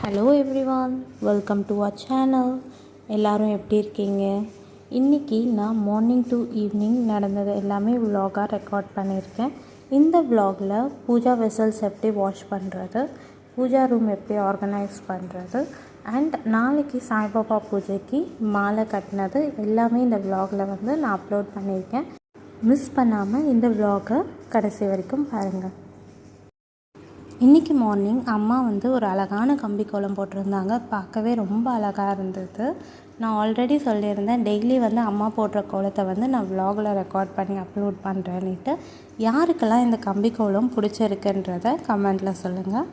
Hello everyone, welcome to our channel. எல்லோரும் எப்படி இருக்கீங்க? இன்றைக்கி நான் மார்னிங் டு ஈவினிங் நடந்தது எல்லாமே விலாகாக ரெக்கார்ட் பண்ணியிருக்கேன். இந்த விலாகில் பூஜா வெசல்ஸ் எப்படி வாஷ் பண்ணுறது, பூஜா ரூம் எப்படி ஆர்கனைஸ் பண்ணுறது அண்ட் நாளைக்கு சாய்பாபா பூஜைக்கு மாலை கட்டினது எல்லாமே இந்த விலாகில் வந்து நான் அப்லோட் பண்ணியிருக்கேன். மிஸ் பண்ணாமல் இந்த விலாகை கடைசி வரைக்கும் பாருங்கள். இன்றைக்கி மார்னிங் அம்மா வந்து ஒரு அழகான கம்பி கோலம் போட்டிருந்தாங்க. பார்க்கவே ரொம்ப அழகாக இருந்தது. நான் ஆல்ரெடி சொல்லியிருந்தேன் டெய்லி வந்து அம்மா போடுற கோலத்தை வந்து நான் விலாகில் ரெக்கார்ட் பண்ணி அப்லோட் பண்ணுறேன்னுட்டு. யாருக்கெல்லாம் இந்த கம்பி கோலம் பிடிச்சிருக்குன்றதை கமெண்டில் சொல்லுங்கள்.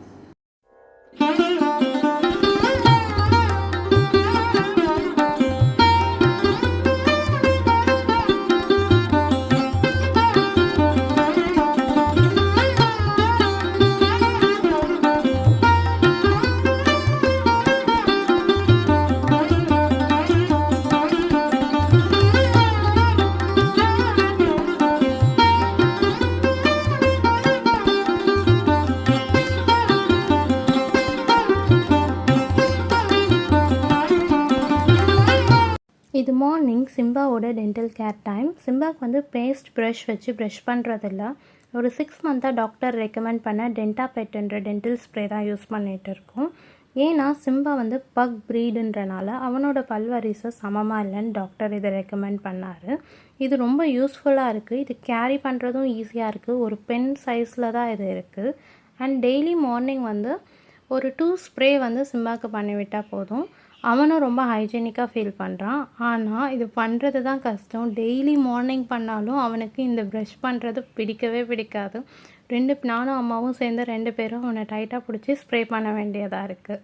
இது மார்னிங் சிம்பாவோட டென்டல் கேர் டைம். சிம்பாவுக்கு வந்து பேஸ்ட் ப்ரஷ் வச்சு ப்ரஷ் பண்ணுறதில்ல. ஒரு 6 மந்த்தாக டாக்டர் ரெக்கமெண்ட் பண்ண டென்டாபெட்ன்ற டென்டல் ஸ்ப்ரே தான் யூஸ் பண்ணிகிட்டு இருக்கோம். ஏன்னா சிம்பா வந்து பக் ப்ரீடுன்றனால அவனோட பல்வரிசை சமமாக இல்லைன்னு டாக்டர் இதை ரெக்கமெண்ட் பண்ணார். இது ரொம்ப யூஸ்ஃபுல்லாக இருக்குது. இது கேரி பண்ணுறதும் ஈஸியாக இருக்குது. ஒரு பென் சைஸில் தான் இது இருக்குது. அண்ட் டெய்லி மார்னிங் வந்து ஒரு 2 ஸ்ப்ரே வந்து சிம்பாவுக்கு பண்ணிவிட்டால் போதும். அவனும் ரொம்ப ஹைஜீனிக்காக ஃபீல் பண்ணுறான். ஆனால் இது பண்ணுறது தான் கஷ்டம். டெய்லி மார்னிங் பண்ணாலும் அவனுக்கு இந்த ப்ரஷ் பண்ணுறது பிடிக்கவே பிடிக்காது. நானும் அம்மாவும் சேர்ந்து 2 பேரும் அவனை டைட்டாக பிடிச்சி ஸ்ப்ரே பண்ண வேண்டியதாக இருக்குது.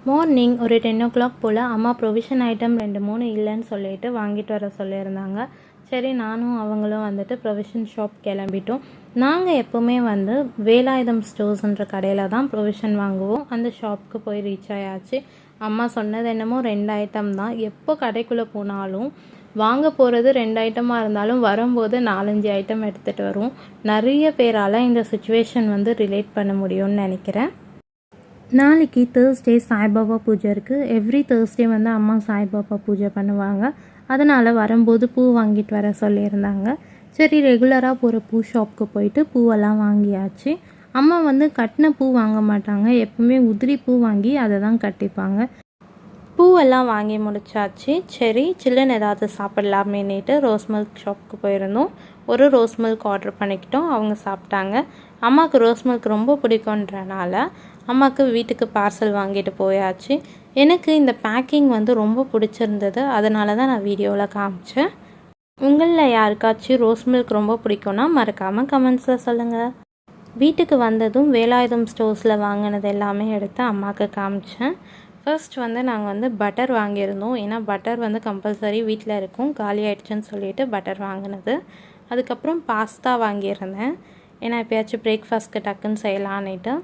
மார்னிங் ஒரு 10 o'clock போல் அம்மா ப்ரொவிஷன் ஐட்டம் 2-3 இல்லைன்னு சொல்லிட்டு வாங்கிட்டு வர சொல்லியிருந்தாங்க. சரி, நானும் அவங்களும் வந்துட்டு ப்ரொவிஷன் ஷாப் கிளம்பிட்டோம். நாங்கள் எப்போவுமே வந்து வேலாயுதம் ஸ்டோர்ஸ்ன்ற கடையில் தான் ப்ரொவிஷன் வாங்குவோம். அந்த ஷாப்புக்கு போய் ரீச் ஆயாச்சு. அம்மா சொன்னது என்னமோ 2 ஐட்டம் தான். எப்போ கடைக்குள்ளே போனாலும் வாங்க போகிறது 2 ஐட்டமாக இருந்தாலும் வரும்போது 4-5 ஐட்டம் எடுத்துகிட்டு வரும். நிறைய பேரால் இந்த சுச்சுவேஷன் வந்து ரிலேட் பண்ண முடியும்னு நினைக்கிறேன். நாளைக்கு தேர்ஸ்டே சாய்பாபா பூஜை இருக்குது. எவ்ரி தேர்ஸ்டே வந்து அம்மா சாய்பாபா பூஜை பண்ணுவாங்க. அதனால் வரும்போது பூ வாங்கிட்டு வர சொல்லியிருந்தாங்க. சரி, ரெகுலராக போகிற பூ ஷாப்புக்கு போயிட்டு பூவெல்லாம் வாங்கியாச்சு. அம்மா வந்து கட்டின பூ வாங்க மாட்டாங்க. எப்பவுமே உதிரி பூ வாங்கி அதை தான் கட்டிப்பாங்க. பூவெல்லாம் வாங்கி முடிச்சாச்சு. சரி, சில்லுன்னு ஏதாவது சாப்பிட்லாமேன்னுட்டு ரோஸ் மில்க் ஷாப்புக்கு போயிருந்தோம். ஒரு ரோஸ் மில்க் ஆர்டர் பண்ணிக்கிட்டோம். அவங்க சாப்பிட்டாங்க. அம்மாவுக்கு ரோஸ் மில்க் ரொம்ப பிடிக்குன்றனால அம்மாவுக்கு வீட்டுக்கு பார்சல் வாங்கிட்டு போயாச்சு. எனக்கு இந்த பேக்கிங் வந்து ரொம்ப பிடிச்சிருந்தது. அதனால தான் நான் வீடியோவில் காமிச்சேன். உங்களில் யாருக்காச்சும் ரோஸ் மில்க் ரொம்ப பிடிக்கும்னா மறக்காமல் கமெண்ட்ஸில் சொல்லுங்கள். வீட்டுக்கு வந்ததும் வேலாயுதம் ஸ்டோர்ஸில் வாங்கினது எல்லாமே எடுத்து அம்மாவுக்கு காமிச்சேன். ஃபர்ஸ்ட் வந்து நாங்கள் வந்து பட்டர் வாங்கியிருந்தோம். ஏன்னா பட்டர் வந்து கம்பல்சரி வீட்டில் இருக்கும். காலி ஆகிடுச்சுன்னு சொல்லிட்டு பட்டர் வாங்கினது. அதுக்கப்புறம் பாஸ்தா வாங்கியிருந்தேன். ஏன்னா எப்போயாச்சும் பிரேக்ஃபாஸ்ட்க்கு டக்குன்னு செய்யலான்னுட்டு.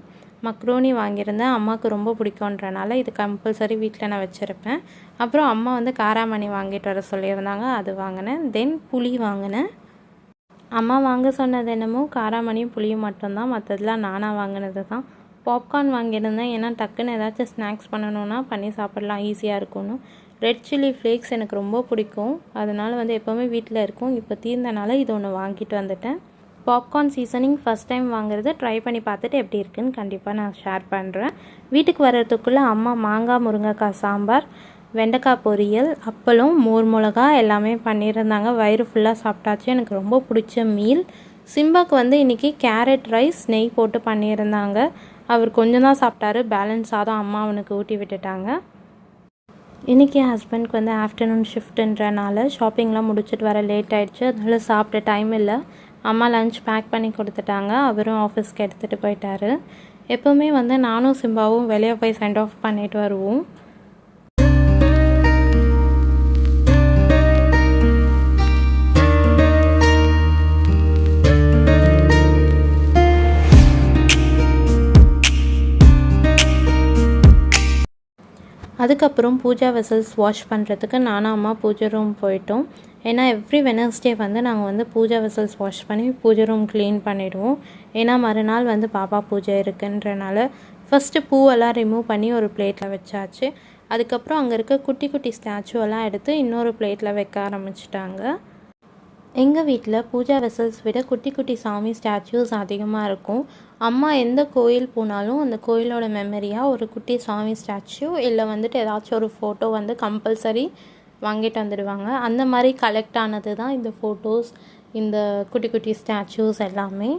மக்ரோனி வாங்கியிருந்தேன். அம்மாவுக்கு ரொம்ப பிடிக்குன்றனால இது கம்பல்சரி வீட்டில் நான் வச்சுருப்பேன். அப்புறம் அம்மா வந்து காராமணி வாங்கிட்டு வர சொல்லியிருந்தாங்க. அது வாங்கினேன். தென் புளி வாங்கினேன். அம்மா வாங்க சொன்னது என்னமோ காராமணியும் புளியும் மட்டும்தான். மற்றதெல்லாம் நானாக வாங்கினது தான். பாப்கார்ன் வாங்கியிருந்தேன். ஏன்னா டக்குன்னு ஏதாச்சும் ஸ்நாக்ஸ் பண்ணணுன்னா பண்ணி சாப்பிட்லாம், ஈஸியாக இருக்கும்னு. ரெட் சில்லி ஃப்ளேக்ஸ் எனக்கு ரொம்ப பிடிக்கும். அதனால் வந்து எப்போவுமே வீட்டில் இருக்கும். இப்போ தீர்ந்தனால இது ஒன்று வாங்கிட்டு வந்துட்டேன். பாப்கார்ன் சீசனிங் ஃபஸ்ட் டைம் வாங்குறது. ட்ரை பண்ணி பார்த்துட்டு எப்படி இருக்குதுன்னு கண்டிப்பாக நான் ஷேர் பண்ணுறேன். வீட்டுக்கு வர்றதுக்குள்ளே அம்மா மாங்காய் முருங்கைக்காய் சாம்பார், வெண்டைக்காய் பொரியல், அப்பளம், மோர் மிளகா எல்லாமே பண்ணியிருந்தாங்க. வயிறு ஃபுல்லாக சாப்பிட்டாச்சு. எனக்கு ரொம்ப பிடிச்ச மீல். சிம்பாக்கு வந்து இன்றைக்கி கேரட் ரைஸ் நெய் போட்டு பண்ணியிருந்தாங்க. அவர் கொஞ்சம் தான் சாப்பிட்டாரு. பேலன்ஸ் சாதம் அம்மா அவனுக்கு ஊட்டி விட்டுட்டாங்க. இன்றைக்கி என் ஹஸ்பண்ட்க்கு வந்து ஆஃப்டர்நூன் ஷிஃப்ட்டுன்றனால ஷாப்பிங்லாம் முடிச்சுட்டு வர லேட் ஆகிடுச்சு. அதனால் சாப்பிட்ட டைம் இல்லை. அம்மா லன்ச் பேக் பண்ணி கொடுத்துட்டாங்க. அவரும் ஆஃபீஸ்க்கு எடுத்துகிட்டு போயிட்டார். எப்போவுமே வந்து நானும் சிம்பாவும் வெளியே போய் சென்ட் ஆஃப் பண்ணிட்டு வருவோம். அதுக்கப்புறம் பூஜா வெசல்ஸ் வாஷ் பண்ணுறதுக்கு நானும் அம்மா பூஜை ரூம் போயிட்டோம். ஏன்னா எவ்ரி வெனஸ்டே வந்து நாங்கள் வந்து பூஜா வெசல்ஸ் வாஷ் பண்ணி பூஜை ரூம் க்ளீன் பண்ணிவிடுவோம். ஏன்னா மறுநாள் வந்து பாப்பா பூஜை இருக்குன்றனால ஃபஸ்ட்டு பூவெல்லாம் ரிமூவ் பண்ணி ஒரு பிளேட்டில் வச்சாச்சு. அதுக்கப்புறம் அங்கே இருக்க குட்டி குட்டி ஸ்டாச்சுவெல்லாம் எடுத்து இன்னொரு பிளேட்டில் வைக்க ஆரம்பிச்சிட்டாங்க. எங்கள் வீட்டில் பூஜா வெசல்ஸ் விட குட்டி குட்டி சாமி ஸ்டாச்சூஸ் அதிகமாக இருக்கும். அம்மா எந்த கோயில் போனாலும் அந்த கோயிலோட மெமரியாக ஒரு குட்டி சாமி ஸ்டாச்சு இல்லை வந்துட்டு ஏதாச்சும் ஒரு ஃபோட்டோ வந்து கம்பல்சரி வாங்கிட்டு வந்துடுவாங்க. அந்த மாதிரி கலெக்ட் ஆனது தான் இந்த ஃபோட்டோஸ், இந்த குட்டி குட்டி ஸ்டாச்சூஸ் எல்லாமே.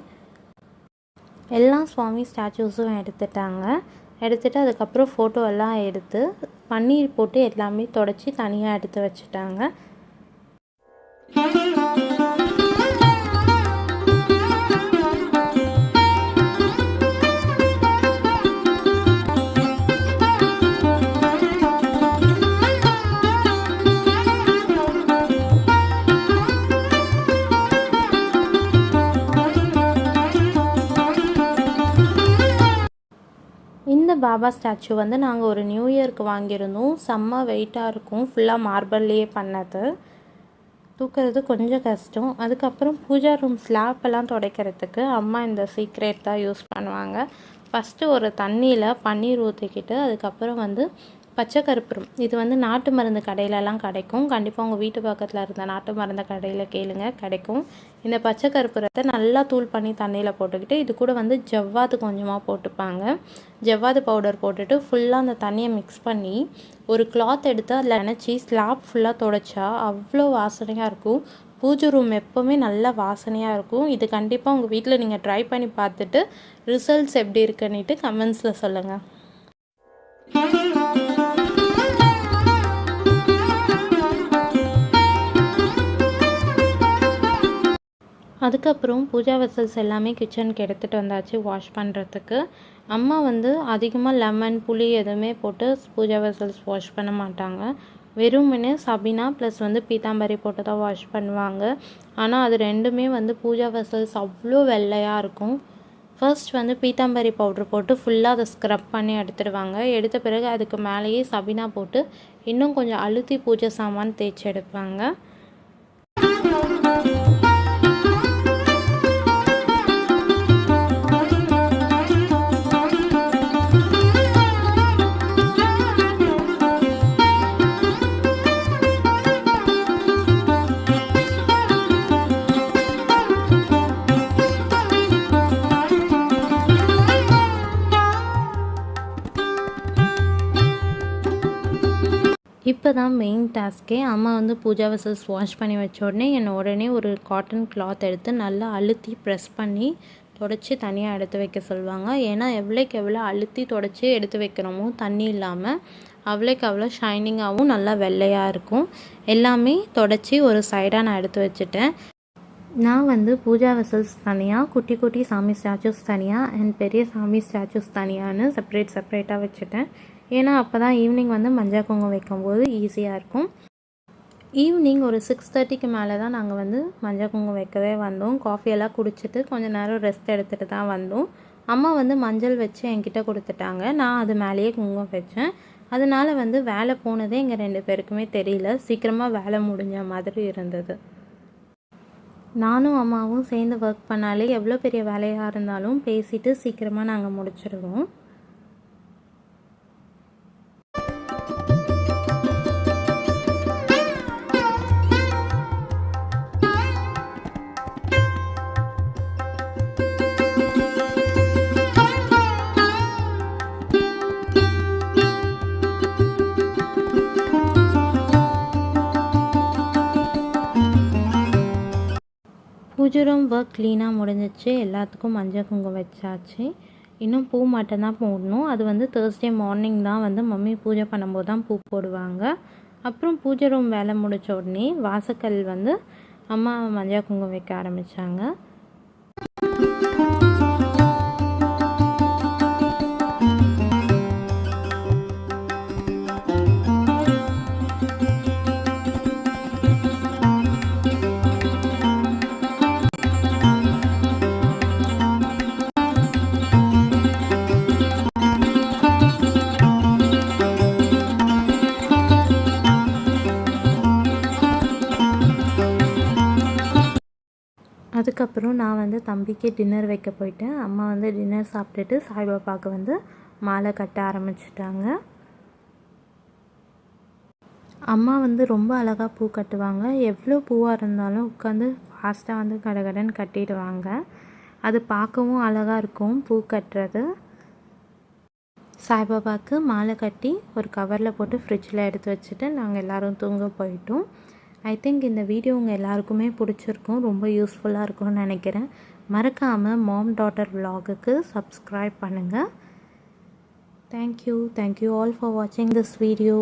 எல்லா சுவாமி ஸ்டாச்சூஸும் எடுத்துகிட்டு அதுக்கப்புறம் ஃபோட்டோ எல்லாம் எடுத்து பன்னீர் போட்டு எல்லாமே தொடச்சி தனியாக எடுத்து வச்சுட்டாங்க. இந்த பாபா ஸ்டாச்சு வந்து நாங்கள் ஒரு நியூ இயருக்கு வாங்கியிருந்தோம். செம்ம வெயிட்டாக இருக்கும், ஃபுல்லாக மார்பிள்லேயே பண்ணது, தூக்கிறது கொஞ்சம் கஷ்டம். அதுக்கப்புறம் பூஜா ரூம் ஸ்லாப்பெல்லாம் துடைக்கிறதுக்கு அம்மா இந்த சீக்ரெட் தான் யூஸ் பண்ணுவாங்க. ஃபஸ்ட்டு ஒரு தண்ணியில் பன்னீர் ஊற்றிக்கிட்டு அதுக்கப்புறம் வந்து பச்சை கற்பூரம், இது வந்து நாட்டு மருந்து கடையிலலாம் கிடைக்கும். கண்டிப்பாக உங்கள் வீட்டு பக்கத்தில் இருந்த நாட்டு மருந்து கடையில் கேளுங்க, கிடைக்கும். இந்த பச்சை கற்பூரத்தை நல்லா தூள் பண்ணி தண்ணியில் போட்டுக்கிட்டு இது கூட வந்து ஜவ்வாது கொஞ்சமாக போட்டுப்பாங்க. ஜவ்வாது பவுடர் போட்டுட்டு ஃபுல்லாக அந்த தண்ணியை மிக்ஸ் பண்ணி ஒரு கிளாத் எடுத்து அதில் நினச்சி ஸ்லாப் ஃபுல்லாக துடைச்சா அவ்வளோ வாசனையாக இருக்கும். பூஜை ரூம் எப்போவுமே நல்ல வாசனையாக இருக்கும். இது கண்டிப்பாக உங்கள் வீட்டில் நீங்கள் ட்ரை பண்ணி பார்த்துட்டு ரிசல்ட்ஸ் எப்படி இருக்குன்னுட்டு கமெண்ட்ஸில் சொல்லுங்கள். அதுக்கப்புறம் பூஜா வெசல்ஸ் எல்லாமே கிச்சனுக்கு எடுத்துகிட்டு வந்தாச்சு வாஷ் பண்ணுறதுக்கு. அம்மா வந்து அதிகமாக லெமன் புளி எதுவுமே போட்டு பூஜா வெசல்ஸ் வாஷ் பண்ண மாட்டாங்க. வெறுமனே சபினா ப்ளஸ் வந்து பீத்தாம்பரி போட்டு தான் வாஷ் பண்ணுவாங்க. ஆனால் அது ரெண்டுமே வந்து பூஜா வெசல்ஸ் அவ்வளோ வெள்ளையாக இருக்கும். ஃபர்ஸ்ட் வந்து பீத்தாம்பரி பவுட்ரு போட்டு ஃபுல்லாக அதை ஸ்க்ரப் பண்ணி எடுத்துடுவாங்க. எடுத்த பிறகு அதுக்கு மேலேயே சபினா போட்டு இன்னும் கொஞ்சம் அழுத்தி பூஜை சாமான் தேய்ச்சி எடுப்பாங்க. இப்போ தான் மெயின் டாஸ்க்கே. அம்மா வந்து பூஜா வெசல்ஸ் வாஷ் பண்ணி வச்ச உடனே ஒரு காட்டன் கிளாத் எடுத்து நல்லா அழுத்தி ப்ரெஸ் பண்ணி தொடச்சி தனியாக எடுத்து வைக்க சொல்லுவாங்க. ஏன்னா எவ்வளோக்கு எவ்வளோ அழுத்தி தொடச்சி எடுத்து வைக்கிறோமோ தண்ணி இல்லாமல் அவ்வளோக்கு அவ்வளோ ஷைனிங்காகவும் நல்லா வெள்ளையாக இருக்கும். எல்லாமே தொடச்சி ஒரு சைடாக நான் எடுத்து வச்சுட்டேன். நான் வந்து பூஜா வெசல்ஸ் தனியாக, குட்டி குட்டி சாமி ஸ்டாச்சூஸ் தனியாக அண்ட் பெரிய சாமி ஸ்டாச்சூஸ் தனியான்னு செப்பரேட்டாக வச்சுட்டேன். ஏன்னா அப்போ தான் ஈவினிங் வந்து மஞ்சள் குங்குமம் வைக்கும்போது ஈஸியாக இருக்கும். ஈவினிங் ஒரு 6:30க்கு மேலே தான் நாங்கள் வந்து மஞ்சள் குங்குமம் வைக்கவே வந்தோம். காஃபியெல்லாம் குடிச்சிட்டு கொஞ்சம் நேரம் ரெஸ்ட் எடுத்துகிட்டு தான் வந்தோம். அம்மா வந்து மஞ்சள் வச்சு என்கிட்ட கொடுத்துட்டாங்க. நான் அது மேலேயே குங்குமம் வச்சேன். அதனால் வந்து வேலை போனதே எங்கள் 2 பேருக்குமே தெரியல. சீக்கிரமாக வேலை முடிஞ்ச மாதிரி இருந்தது. நானும் அம்மாவும் சேர்ந்து ஒர்க் பண்ணாலே எவ்வளோ பெரிய வேலையாக இருந்தாலும் பேசிட்டு சீக்கிரமாக நாங்கள் முடிச்சிடுவோம். பூஜை ரூம் ஒர்க் க்ளீனாக முடிஞ்சிச்சு. எல்லாத்துக்கும் மஞ்சள் குங்குமம் வச்சாச்சு. இன்னும் பூ மட்டும்தான் போடணும். அது வந்து தேர்ஸ்டே மார்னிங் தான் வந்து மம்மி பூஜை பண்ணும்போது தான் பூ போடுவாங்க. அப்புறம் பூஜை ரூம் வேலை முடித்த உடனே வாசக்கல் வந்து அம்மா மஞ்சள் குங்குமம் வைக்க ஆரம்பித்தாங்க. அதுக்கப்புறம் நான் வந்து தம்பிக்கு டின்னர் வைக்க போயிட்டேன். அம்மா வந்து டின்னர் சாப்பிட்டுட்டு சாய்பாபாவுக்கு வந்து மாலை கட்ட ஆரம்பிச்சிட்டாங்க. அம்மா வந்து ரொம்ப அழகாக பூ கட்டுவாங்க. எவ்வளோ பூவாக இருந்தாலும் உட்காந்து ஃபாஸ்ட்டாக வந்து கடகடன்னு கட்டிடுவாங்க. அது பார்க்கவும் அழகாக இருக்கும் பூ கட்டுறது. சாய்பாபாவுக்கு மாலை கட்டி ஒரு கவரில் போட்டு ஃப்ரிட்ஜில் எடுத்து வச்சுட்டு நாங்கள் எல்லோரும் தூங்க போயிட்டோம். ஐ திங்க் இந்த வீடியோ உங்கள் எல்லாருக்குமே பிடிச்சிருக்கும், ரொம்ப யூஸ்ஃபுல்லாக இருக்கும்னு நினைக்கிறேன். மறக்காமல் மாம் டாட்டர் vlogக்கு சப்ஸ்கிரைப் பண்ணுங்கள். தேங்க்யூ ஆல் ஃபார் வாட்சிங் திஸ் வீடியோ.